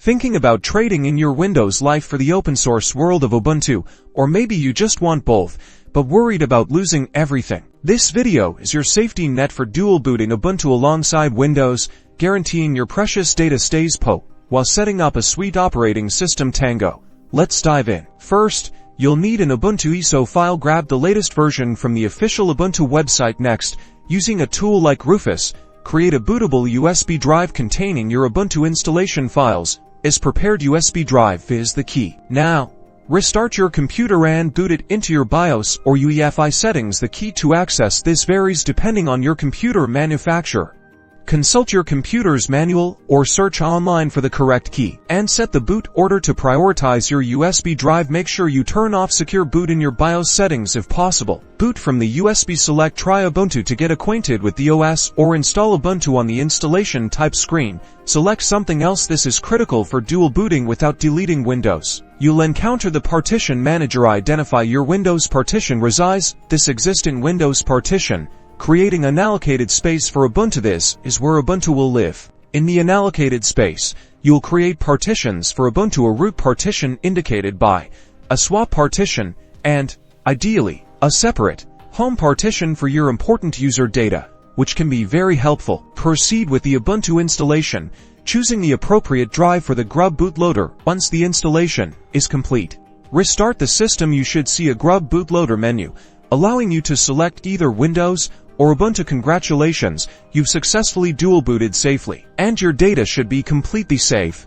Thinking about trading in your Windows life for the open source world of Ubuntu, or maybe you just want both, but worried about losing everything? This video is your safety net for dual booting Ubuntu alongside Windows, guaranteeing your precious data stays put, while setting up a sweet operating system tango. Let's dive in. First, you'll need an Ubuntu ISO file. Grab the latest version from the official Ubuntu website. Next, using a tool like Rufus, create a bootable USB drive containing your Ubuntu installation files. As prepared USB drive is the key. Now, restart your computer and boot it into your BIOS or UEFI settings. The key to access this varies depending on your computer manufacturer. Consult your computer's manual or search online for the correct key, and set the boot order to prioritize your USB drive. Make sure you turn off secure boot in your BIOS settings if possible. Boot from the USB. Select Try Ubuntu to get acquainted with the OS, or install Ubuntu on the installation type screen. Select something else. This is critical for dual booting without deleting Windows. You'll encounter the Partition Manager. Identify your Windows partition resides. This exists in Windows partition, creating unallocated space for Ubuntu. This is where Ubuntu will live. In the unallocated space, you'll create partitions for Ubuntu: a root partition indicated by a swap partition, and, ideally, a separate home partition for your important user data, which can be very helpful. Proceed with the Ubuntu installation, choosing the appropriate drive for the grub bootloader. Once the installation is complete, restart the system. You should see a grub bootloader menu, allowing you to select either Windows or Ubuntu. Congratulations, you've successfully dual booted safely, and your data should be completely safe.